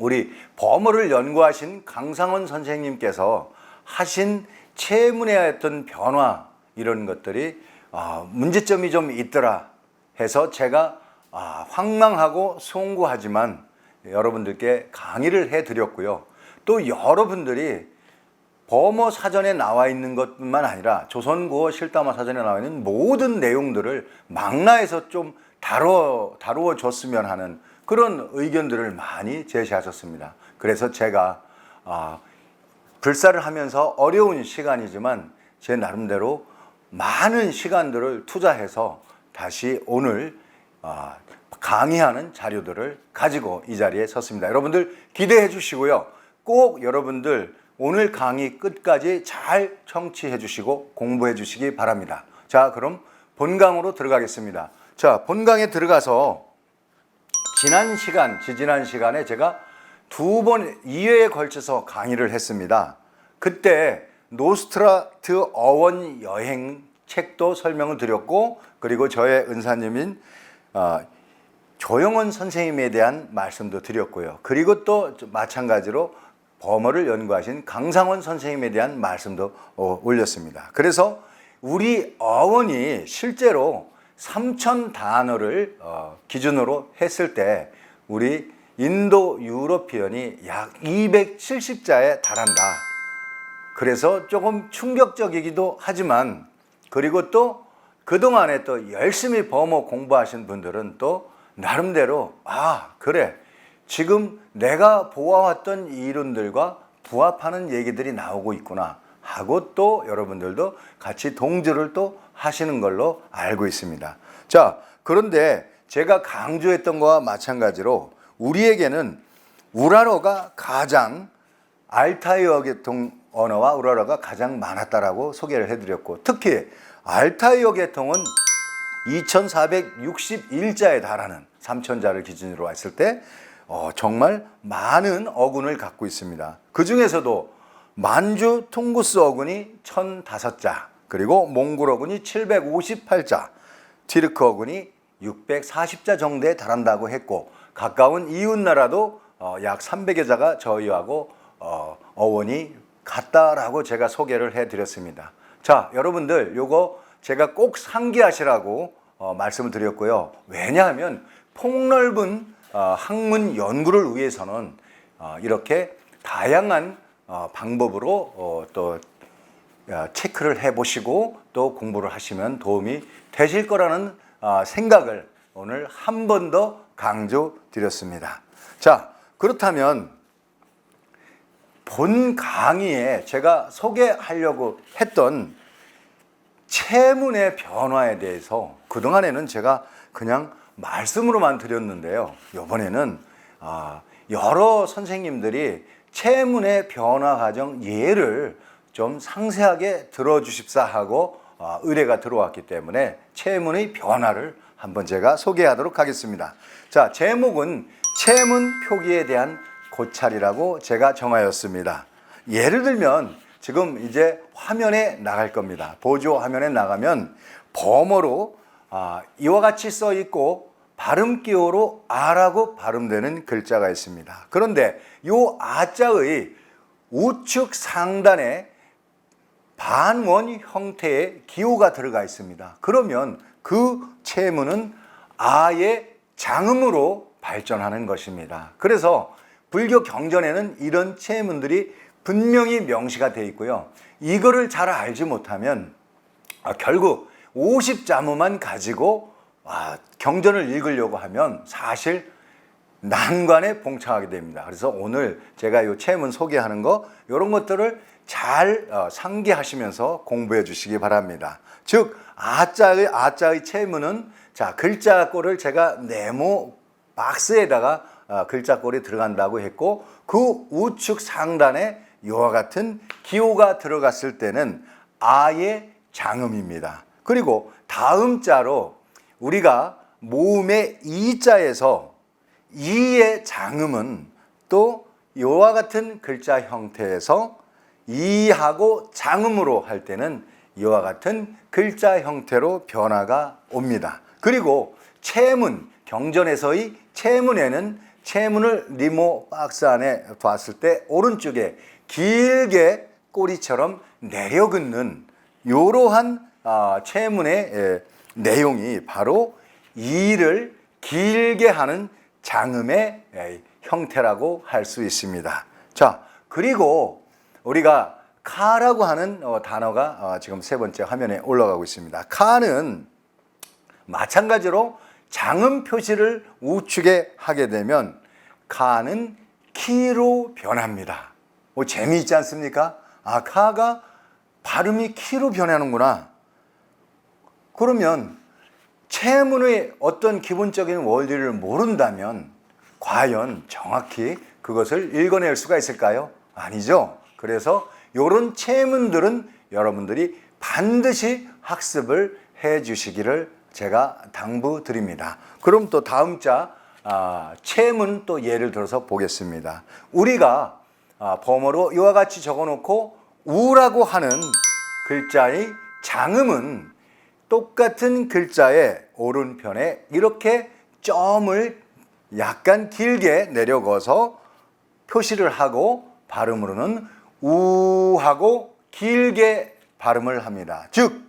우리 범어를 연구하신 강상원 선생님께서 하신 체문의 어떤 변화 이런 것들이 문제점이 좀 있더라 해서 제가 황망하고 송구하지만 여러분들께 강의를 해드렸고요. 또 여러분들이 범어 사전에 나와 있는 것뿐만 아니라 조선국어 실담화 사전에 나와 있는 모든 내용들을 망라해서 좀 다루어 줬으면 하는 그런 의견들을 많이 제시하셨습니다. 그래서 제가 불사를 하면서 어려운 시간이지만 제 나름대로 많은 시간들을 투자해서 다시 오늘 강의하는 자료들을 가지고 이 자리에 섰습니다. 여러분들 기대해 주시고요. 꼭 여러분들 오늘 강의 끝까지 잘 청취해 주시고 공부해 주시기 바랍니다. 자, 그럼 본강으로 들어가겠습니다. 자, 본강에 들어가서 지지난 시간에 제가 2회에 걸쳐서 강의를 했습니다. 그때 노스트라트 어원 여행 책도 설명을 드렸고, 그리고 저의 은사님인 조영원 선생님에 대한 말씀도 드렸고요. 그리고 또 마찬가지로 범어를 연구하신 강상원 선생님에 대한 말씀도 올렸습니다. 그래서 우리 어원이 실제로 3,000 단어를 기준으로 했을 때 우리 인도 유러피언이 약 270자에 달한다. 그래서 조금 충격적이기도 하지만, 그리고 또 그동안에 또 열심히 범어 공부하신 분들은 또 나름대로 그래, 지금 내가 보아왔던 이론들과 부합하는 얘기들이 나오고 있구나 하고 또 여러분들도 같이 동조를 또 하시는 걸로 알고 있습니다. 자, 그런데 제가 강조했던 것과 마찬가지로 우리에게는 우라어가 가장 알타이어 계통 언어와 우라어가 가장 많았다라고 소개를 해드렸고, 특히 알타이어 계통은 2,461자에 달하는 3,000자를 기준으로 했을 때 정말 많은 어군을 갖고 있습니다. 그 중에서도 만주 퉁구스 어군이 1,005자, 그리고 몽골 어군이 758자, 티르크 어군이 640자 정도에 달한다고 했고, 가까운 이웃나라도 약 300여 자가 저희하고 어원이 같다라고 제가 소개를 해드렸습니다. 자, 여러분들 요거 제가 꼭 상기하시라고 말씀을 드렸고요. 왜냐하면 폭넓은 학문 연구를 위해서는 이렇게 다양한 방법으로 또 체크를 해보시고 또 공부를 하시면 도움이 되실 거라는 생각을 오늘 한 번 더 강조드렸습니다. 자, 그렇다면 본 강의에 제가 소개하려고 했던 체문의 변화에 대해서 그동안에는 제가 그냥 말씀으로만 드렸는데요. 이번에는 여러 선생님들이 체문의 변화 과정 예를 좀 상세하게 들어주십사 하고 의뢰가 들어왔기 때문에 체문의 변화를 한번 제가 소개하도록 하겠습니다. 자, 제목은 체문 표기에 대한 고찰이라고 제가 정하였습니다. 예를 들면 지금 이제 화면에 나갈 겁니다. 보조 화면에 나가면 범어로 이와 같이 써 있고 발음 기호로 아라고 발음되는 글자가 있습니다. 그런데 이 아자의 우측 상단에 반원 형태의 기호가 들어가 있습니다. 그러면 그 체문은 아의 장음으로 발전하는 것입니다. 그래서 불교 경전에는 이런 체문들이 분명히 명시가 되어 있고요. 이거를 잘 알지 못하면 결국 50자무만 가지고 경전을 읽으려고 하면 사실 난관에 봉착하게 됩니다. 그래서 오늘 제가 이 체문 소개하는 거 이런 것들을 잘 상기하시면서 공부해 주시기 바랍니다. 즉 아자의 체문은 자, 글자꼴을 제가 네모 박스에다가 글자꼴이 들어간다고 했고, 그 우측 상단에 이와 같은 기호가 들어갔을 때는 아의 장음입니다. 그리고 다음 자로 우리가 모음의 이자에서 이의 장음은 또 이와 같은 글자 형태에서 이하고 장음으로 할 때는 이와 같은 글자 형태로 변화가 옵니다. 그리고 체문, 경전에서의 체문에는 채문을 리모 박스 안에 뒀을 때 오른쪽에 길게 꼬리처럼 내려긋는 이러한 채문의 내용이 바로 이를 길게 하는 장음의 형태라고 할 수 있습니다. 자, 그리고 우리가 카라고 하는 단어가 지금 세 번째 화면에 올라가고 있습니다. 카는 마찬가지로 장음 표시를 우측에 하게 되면 카는 키로 변합니다. 재미있지 않습니까? 카가 발음이 키로 변하는구나. 그러면 채문의 어떤 기본적인 원리를 모른다면 과연 정확히 그것을 읽어낼 수가 있을까요? 아니죠. 그래서 이런 채문들은 여러분들이 반드시 학습을 해 주시기를 제가 당부드립니다. 그럼 또 다음 자 채문 또 예를 들어서 보겠습니다. 우리가 범어로 이와 같이 적어놓고 우라고 하는 글자의 장음은 똑같은 글자의 오른편에 이렇게 점을 약간 길게 내려가서 표시를 하고 발음으로는 우하고 길게 발음을 합니다. 즉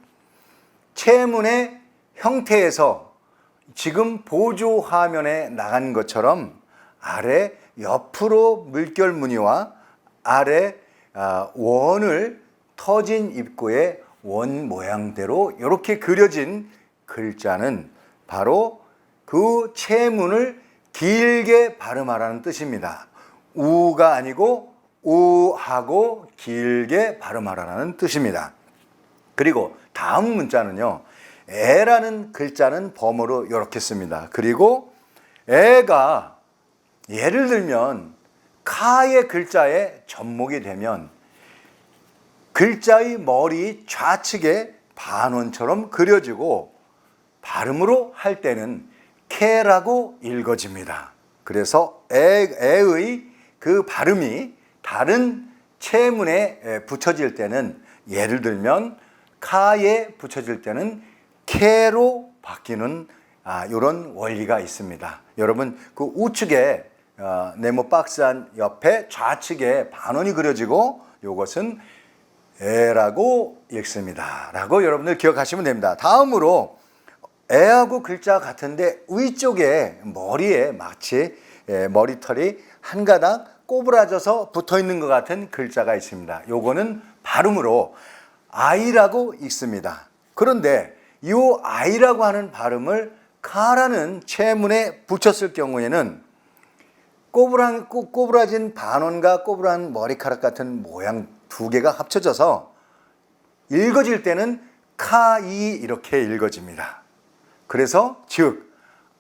채문의 형태에서 지금 보조 화면에 나간 것처럼 아래 옆으로 물결 무늬와 아래 원을 터진 입구의 원 모양대로 이렇게 그려진 글자는 바로 그 채문을 길게 발음하라는 뜻입니다. 우가 아니고 우하고 길게 발음하라는 뜻입니다. 그리고 다음 문자는요. 애라는 글자는 범어로 이렇게 씁니다. 그리고 애가 예를 들면 카의 글자에 접목이 되면 글자의 머리 좌측에 반원처럼 그려지고 발음으로 할 때는 캐라고 읽어집니다. 그래서 애의 그 발음이 다른 채문에 붙여질 때는 예를 들면 카에 붙여질 때는 캐로 바뀌는 이런 원리가 있습니다. 여러분 그 우측에 네모 박스 안 옆에 좌측에 반원이 그려지고 이것은 애라고 읽습니다. 라고 여러분들 기억하시면 됩니다. 다음으로 애하고 글자 같은데 위쪽에 머리에 마치 머리털이 한 가닥 꼬부라져서 붙어 있는 것 같은 글자가 있습니다. 요거는 발음으로 아이라고 읽습니다. 그런데 이 아이라고 하는 발음을 카라는 채문에 붙였을 경우에는 꼬부라진 반원과 꼬부란 머리카락 같은 모양 두 개가 합쳐져서 읽어질 때는 카이 이렇게 읽어집니다. 그래서 즉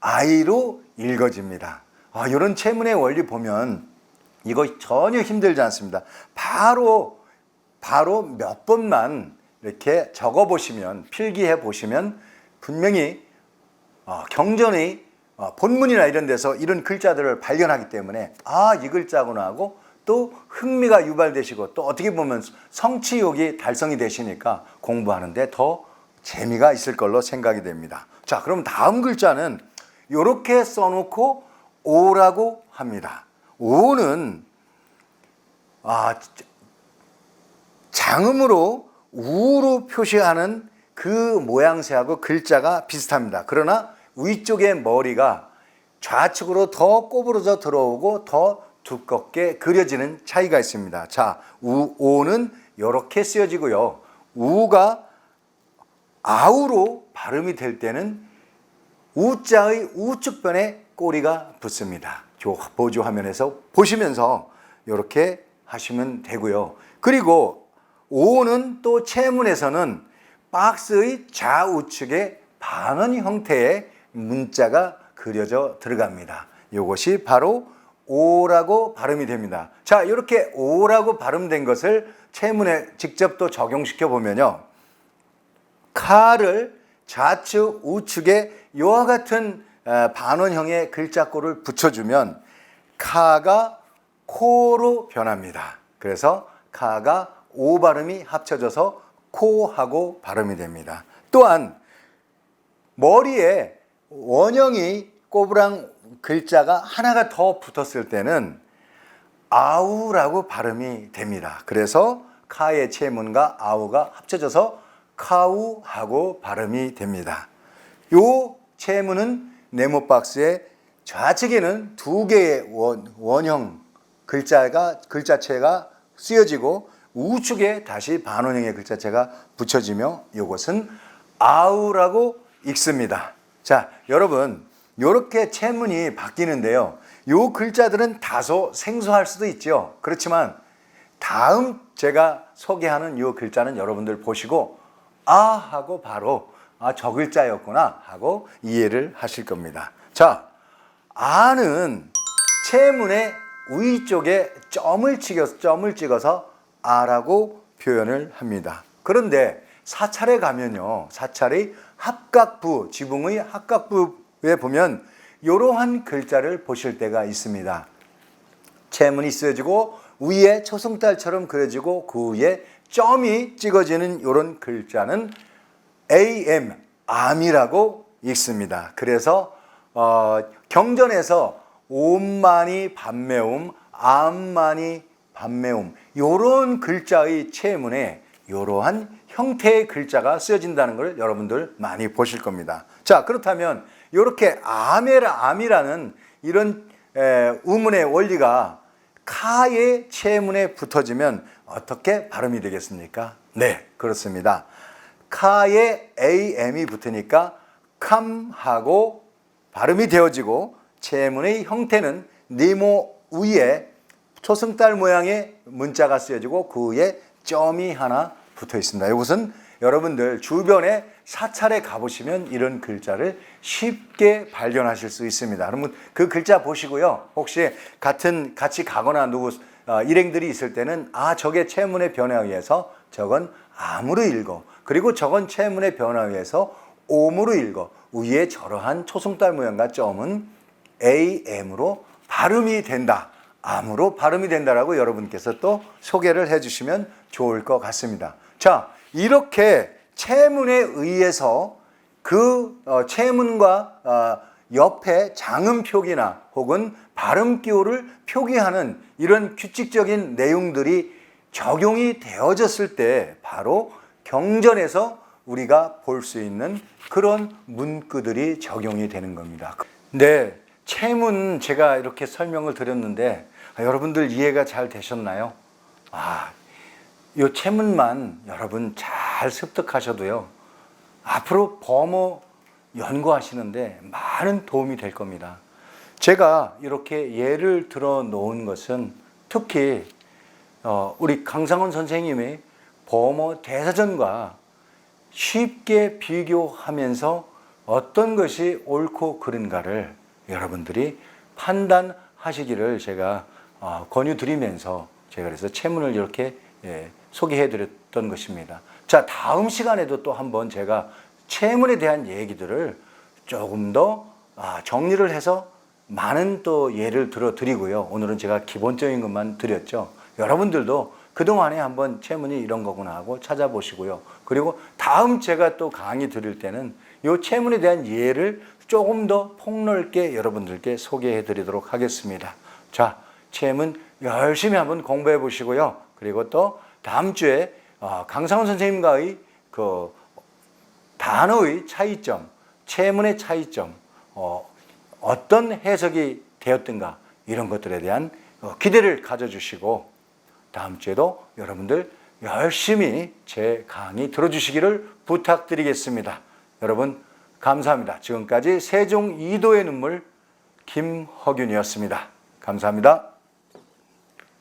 아이로 읽어집니다. 이런 채문의 원리 보면 이거 전혀 힘들지 않습니다. 바로 몇 번만 이렇게 적어 보시면 필기해 보시면 분명히 경전의 본문이나 이런 데서 이런 글자들을 발견하기 때문에 이 글자구나 하고 또 흥미가 유발되시고 또 어떻게 보면 성취욕이 달성이 되시니까 공부하는데 더 재미가 있을 걸로 생각이 됩니다. 자, 그럼 다음 글자는 이렇게 써놓고 오라고 합니다. 오는 장음으로 우로 표시하는 그 모양새하고 글자가 비슷합니다. 그러나 위쪽의 머리가 좌측으로 더 꼬부러져 들어오고 더 두껍게 그려지는 차이가 있습니다. 자, 오는 이렇게 쓰여지고요. 우가 아우로 발음이 될 때는 우자의 우측변에 꼬리가 붙습니다. 보조 화면에서 보시면서 이렇게 하시면 되고요. 그리고 오는 또 채문에서는 박스의 좌우측에 반원 형태의 문자가 그려져 들어갑니다. 이것이 바로 오라고 발음이 됩니다. 자, 이렇게 오라고 발음된 것을 채문에 직접 또 적용시켜 보면요. 카를 좌측 우측에 이와 같은 반원형의 글자꼴을 붙여주면 카가 코로 변합니다. 그래서 카가 오 발음이 합쳐져서 코하고 발음이 됩니다. 또한 머리에 원형이 글자가 하나가 더 붙었을 때는 아우라고 발음이 됩니다. 그래서 카의 체문과 아우가 합쳐져서 카우하고 발음이 됩니다. 요 체문은 네모박스의 좌측에는 두 개의 원형 글자체가 쓰여지고 우측에 다시 반원형의 글자체가 붙여지며 이것은 아우라고 읽습니다. 자, 여러분 이렇게 체문이 바뀌는데요. 요 글자들은 다소 생소할 수도 있죠. 그렇지만 다음 제가 소개하는 요 글자는 여러분들 보시고 아 하고 바로 저 글자였구나 하고 이해를 하실 겁니다. 자, 아는 체문의 위쪽에 점을 찍어서 아라고 표현을 합니다. 그런데 사찰에 가면요, 사찰의 합각부, 지붕의 합각부에 보면 이러한 글자를 보실 때가 있습니다. 체문이 쓰여지고 위에 초승달처럼 그려지고 그 위에 점이 찍어지는 이런 글자는 AM, 암이라고 읽습니다. 그래서 경전에서 옴만이 반매움, 암만이 반매움 이런 글자의 체문에 이러한 형태의 글자가 쓰여진다는 걸 여러분들 많이 보실 겁니다. 자, 그렇다면 이렇게 암이라는 이런 우문의 원리가 카의 체문에 붙어지면 어떻게 발음이 되겠습니까? 네, 그렇습니다. 카의 AM이 붙으니까 캄하고 발음이 되어지고 체문의 형태는 네모 위에 초승달 모양의 문자가 쓰여지고 그 위에 점이 하나 붙어 있습니다. 이것은 여러분들 주변에 사찰에 가보시면 이런 글자를 쉽게 발견하실 수 있습니다. 그러면 그 글자 보시고요. 혹시 같이 가거나 일행들이 있을 때는 저게 체문의 변화에 의해서 저건 암으로 읽어. 그리고 저건 체문의 변화에 의해서 옴으로 읽어. 위에 저러한 초승달 모양과 점은 AM으로 발음이 된다. 암으로 발음이 된다라고 여러분께서 또 소개를 해주시면 좋을 것 같습니다. 자, 이렇게 체문에 의해서 그 체문과 옆에 장음 표기나 혹은 발음 기호를 표기하는 이런 규칙적인 내용들이 적용이 되어졌을 때 바로 경전에서 우리가 볼 수 있는 그런 문구들이 적용이 되는 겁니다. 네, 체문 제가 이렇게 설명을 드렸는데 여러분들 이해가 잘 되셨나요? 이 체문만 여러분 잘 습득하셔도요, 앞으로 범어 연구하시는데 많은 도움이 될 겁니다. 제가 이렇게 예를 들어 놓은 것은 특히 우리 강상원 선생님의 범어 대사전과 쉽게 비교하면서 어떤 것이 옳고 그른가를 여러분들이 판단하시기를 제가 권유드리면서 제가 그래서 체문을 이렇게 소개해 드렸던 것입니다. 자, 다음 시간에도 또 한번 제가 체문에 대한 얘기들을 조금 더 정리를 해서 많은 또 예를 들어 드리고요. 오늘은 제가 기본적인 것만 드렸죠. 여러분들도 그동안에 한번 체문이 이런 거구나 하고 찾아보시고요. 그리고 다음 제가 또 강의 드릴 때는 이 체문에 대한 예를 조금 더 폭넓게 여러분들께 소개해 드리도록 하겠습니다. 자, 체문 열심히 한번 공부해 보시고요. 그리고 또 다음 주에 강상원 선생님과의 그 단어의 차이점, 체문의 차이점, 어떤 해석이 되었던가 이런 것들에 대한 기대를 가져주시고 다음 주에도 여러분들 열심히 제 강의 들어주시기를 부탁드리겠습니다. 여러분 감사합니다. 지금까지 세종 2도의 눈물 김허균이었습니다. 감사합니다.